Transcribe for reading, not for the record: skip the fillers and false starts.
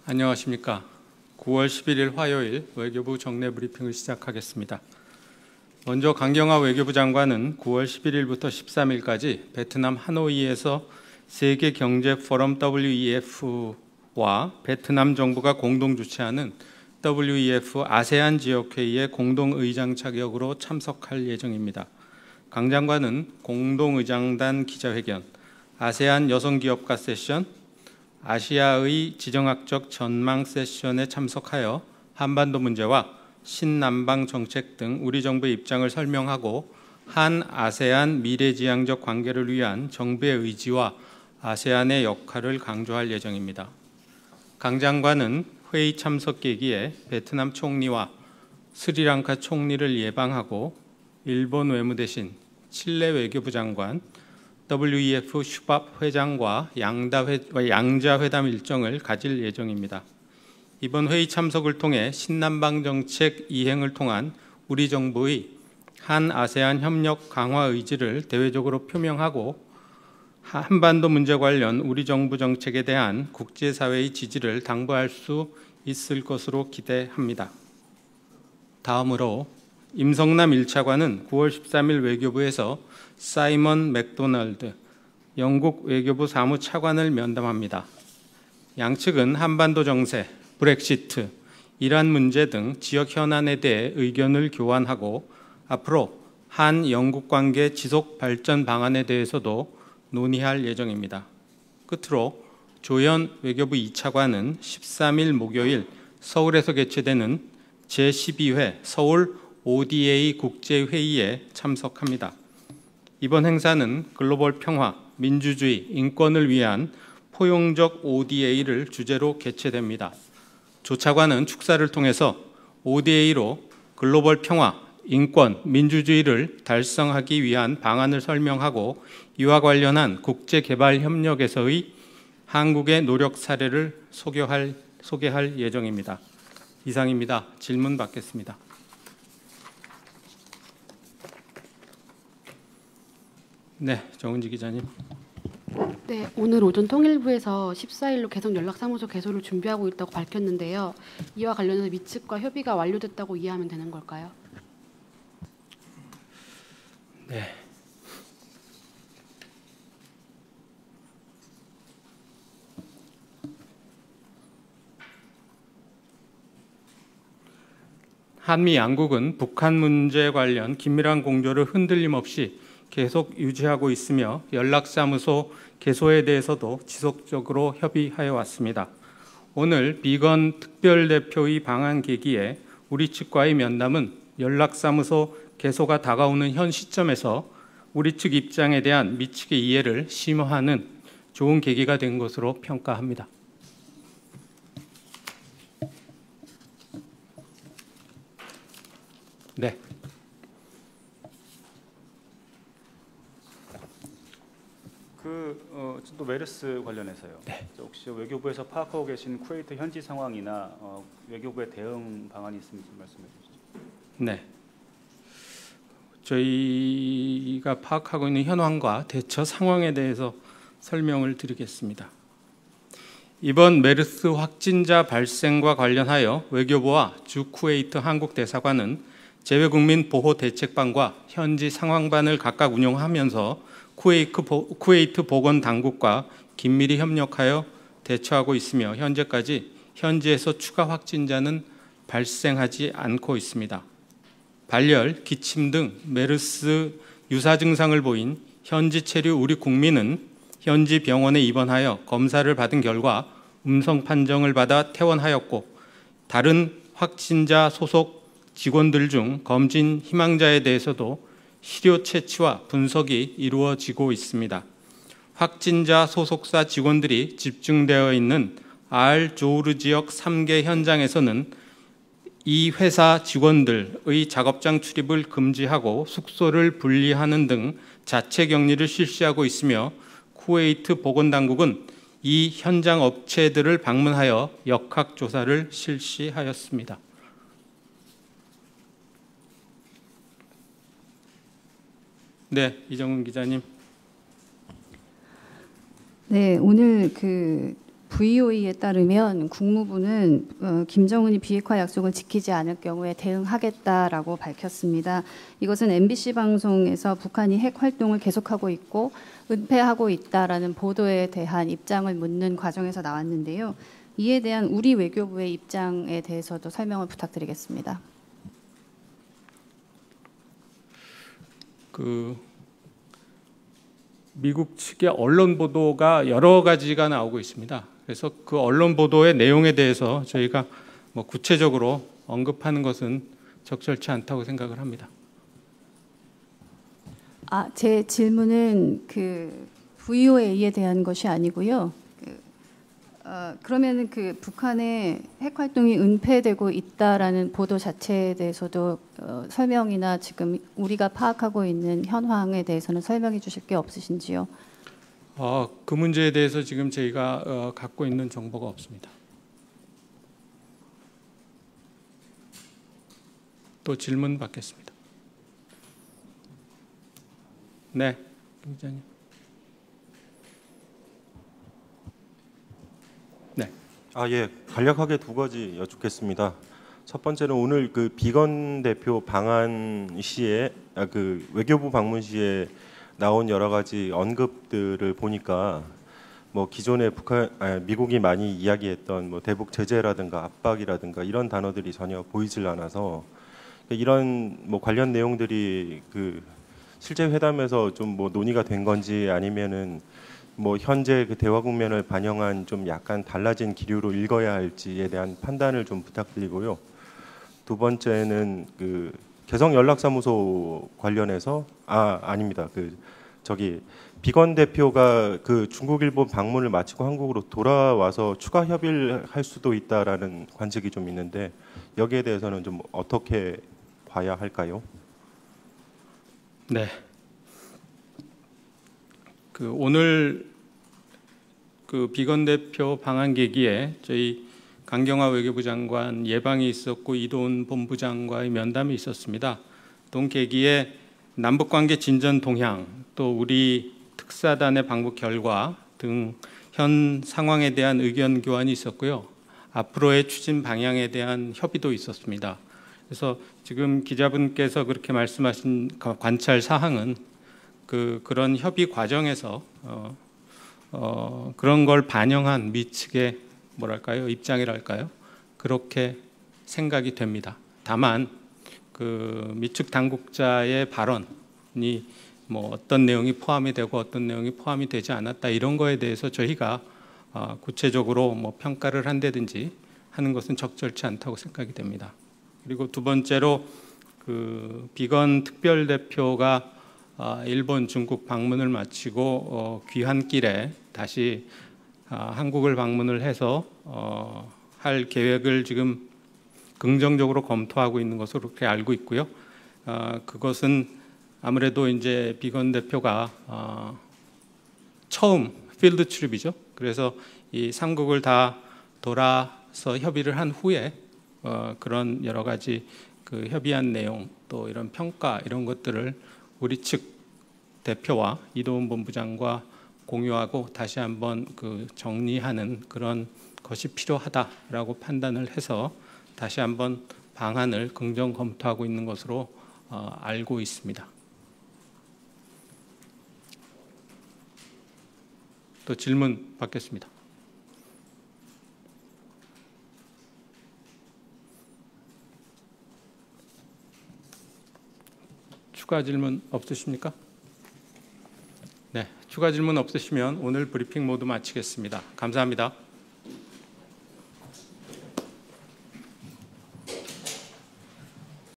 안녕하십니까. 9월 11일 화요일 외교부 정례 브리핑을 시작하겠습니다. 먼저 강경화 외교부 장관은 9월 11일부터 13일까지 베트남 하노이에서 세계 경제 포럼 WEF와 베트남 정부가 공동 주최하는 WEF 아세안 지역회의에 공동의장 자격으로 참석할 예정입니다. 강 장관은 공동의장단 기자회견, 아세안 여성기업가 세션, 아시아의 지정학적 전망 세션에 참석하여 한반도 문제와 신남방 정책 등 우리 정부의 입장을 설명하고 한 아세안 미래지향적 관계를 위한 정부의 의지와 아세안의 역할을 강조할 예정입니다. 강 장관은 회의 참석 계기에 베트남 총리와 스리랑카 총리를 예방하고 일본 외무대신, 칠레 외교부 장관, WEF 슈밥 회장과 양자 회담 일정을 가질 예정입니다. 이번 회의 참석을 통해 신남방 정책 이행을 통한 우리 정부의 한 아세안 협력 강화 의지를 대외적으로 표명하고 한반도 문제 관련 우리 정부 정책에 대한 국제사회의 지지를 당부할 수 있을 것으로 기대합니다. 다음으로 임성남 1차관은 9월 13일 외교부에서 사이먼 맥도널드 영국 외교부 사무차관을 면담합니다. 양측은 한반도 정세, 브렉시트, 이란 문제 등 지역 현안에 대해 의견을 교환하고 앞으로 한 영국 관계 지속 발전 방안에 대해서도 논의할 예정입니다. 끝으로 조현 외교부 2차관은 13일 목요일 서울에서 개최되는 제12회 서울 ODA 국제회의에 참석합니다. 이번 행사는 글로벌 평화, 민주주의, 인권을 위한 포용적 ODA를 주제로 개최됩니다. 조 차관은 축사를 통해서 ODA로 글로벌 평화, 인권, 민주주의를 달성하기 위한 방안을 설명하고 이와 관련한 국제개발 협력에서의 한국의 노력 사례를 소개할 예정입니다. 이상입니다. 질문 받겠습니다. 네, 정은지 기자님. 네, 오늘 오전 통일부에서 14일로 개성 연락사무소 개소를 준비하고 있다고 밝혔는데요. 이와 관련해서 미측과 협의가 완료됐다고 이해하면 되는 걸까요? 네. 한미 양국은 북한 문제 관련 긴밀한 공조를 흔들림 없이 계속 유지하고 있으며 연락사무소 개소에 대해서도 지속적으로 협의하여 왔습니다. 오늘 비건 특별대표의 방한 계기에 우리 측과의 면담은 연락사무소 개소가 다가오는 현 시점에서 우리 측 입장에 대한 미 측의 이해를 심화하는 좋은 계기가 된 것으로 평가합니다. 네. 또 메르스 관련해서요. 네. 혹시 외교부에서 파악하고 계신 쿠웨이트 현지 상황이나 외교부의 대응 방안이 있으면 좀 말씀해 주시죠. 네. 저희가 파악하고 있는 현황과 대처 상황에 대해서 설명을 드리겠습니다. 이번 메르스 확진자 발생과 관련하여 외교부와 주 쿠웨이트 한국 대사관은 재외국민 보호 대책반과 현지 상황반을 각각 운영하면서 쿠웨이트 보건당국과 긴밀히 협력하여 대처하고 있으며 현재까지 현지에서 추가 확진자는 발생하지 않고 있습니다. 발열, 기침 등 메르스 유사 증상을 보인 현지 체류 우리 국민은 현지 병원에 입원하여 검사를 받은 결과 음성 판정을 받아 퇴원하였고 다른 확진자 소속 직원들 중 검진 희망자에 대해서도 시료 채취와 분석이 이루어지고 있습니다. 확진자 소속사 직원들이 집중되어 있는 알조우르 지역 3개 현장에서는 이 회사 직원들의 작업장 출입을 금지하고 숙소를 분리하는 등 자체 격리를 실시하고 있으며 쿠웨이트 보건당국은 이 현장 업체들을 방문하여 역학조사를 실시하였습니다. 네, 이정은 기자님. 네, 오늘 VOA에 따르면 국무부는 김정은이 비핵화 약속을 지키지 않을 경우에 대응하겠다라고 밝혔습니다. 이것은 MBC 방송에서 북한이 핵 활동을 계속하고 있고 은폐하고 있다라는 보도에 대한 입장을 묻는 과정에서 나왔는데요. 이에 대한 우리 외교부의 입장에 대해서도 설명을 부탁드리겠습니다. 미국 측의 언론 보도가 여러 가지가 나오고 있습니다. 그래서 그 언론 보도의 내용에 대해서 저희가 뭐 구체적으로 언급하는 것은 적절치 않다고 생각을 합니다. 제 질문은 VOA에 대한 것이 아니고요. 그러면은 북한의 핵 활동이 은폐되고 있다라는 보도 자체에 대해서도 설명이나 지금 우리가 파악하고 있는 현황에 대해서는 설명해 주실 게 없으신지요? 그 문제에 대해서 지금 저희가 갖고 있는 정보가 없습니다. 또 질문 받겠습니다. 네, 기자님. 네. 예, 간략하게 두 가지 여쭙겠습니다. 첫 번째는 오늘 비건 대표 방한 시에 외교부 방문 시에 나온 여러 가지 언급들을 보니까 뭐 기존에 미국이 많이 이야기했던 뭐 대북 제재라든가 압박이라든가 이런 단어들이 전혀 보이질 않아서 이런 뭐 관련 내용들이 실제 회담에서 좀 뭐 논의가 된 건지 아니면은 뭐 현재 대화 국면을 반영한 좀 약간 달라진 기류로 읽어야 할지에 대한 판단을 좀 부탁드리고요. 두 번째는 개성 연락사무소 관련해서 아닙니다. 비건 대표가 중국 일본 방문을 마치고 한국으로 돌아와서 추가 협의를 할 수도 있다라는 관측이 좀 있는데 여기에 대해서는 좀 어떻게 봐야 할까요? 네. 오늘 비건 대표 방한 계기에 저희 강경화 외교부 장관 예방이 있었고 이도훈 본부장과의 면담이 있었습니다. 동 계기에 남북관계 진전 동향, 또 우리 특사단의 방북 결과 등 현 상황에 대한 의견 교환이 있었고요. 앞으로의 추진 방향에 대한 협의도 있었습니다. 그래서 지금 기자분께서 그렇게 말씀하신 관찰 사항은 그런 협의 과정에서 그런 걸 반영한 미 측의 뭐랄까요, 입장이랄까요, 그렇게 생각이 됩니다. 다만 미측 당국자의 발언이 뭐 어떤 내용이 포함이 되고 어떤 내용이 포함이 되지 않았다 이런 거에 대해서 저희가 구체적으로 뭐 평가를 한다든지 하는 것은 적절치 않다고 생각이 됩니다. 그리고 두 번째로 비건 특별대표가 일본, 중국 방문을 마치고 귀환길에 다시 한국을 방문을 해서 할 계획을 지금 긍정적으로 검토하고 있는 것으로 그렇게 알고 있고요. 그것은 아무래도 이제 비건 대표가 처음 필드 트립이죠. 그래서 이 3국을 다 돌아서 협의를 한 후에 그런 여러 가지 협의한 내용 또 이런 평가 이런 것들을 우리 측 대표와 이도훈 본부장과 공유하고 다시 한번 정리하는 그런 것이 필요하다라고 판단을 해서 다시 한번 방안을 긍정 검토하고 있는 것으로 알고 있습니다. 또 질문 받겠습니다. 추가 질문 없으십니까? 네, 추가 질문 없으시면 오늘 브리핑 모두 마치겠습니다. 감사합니다.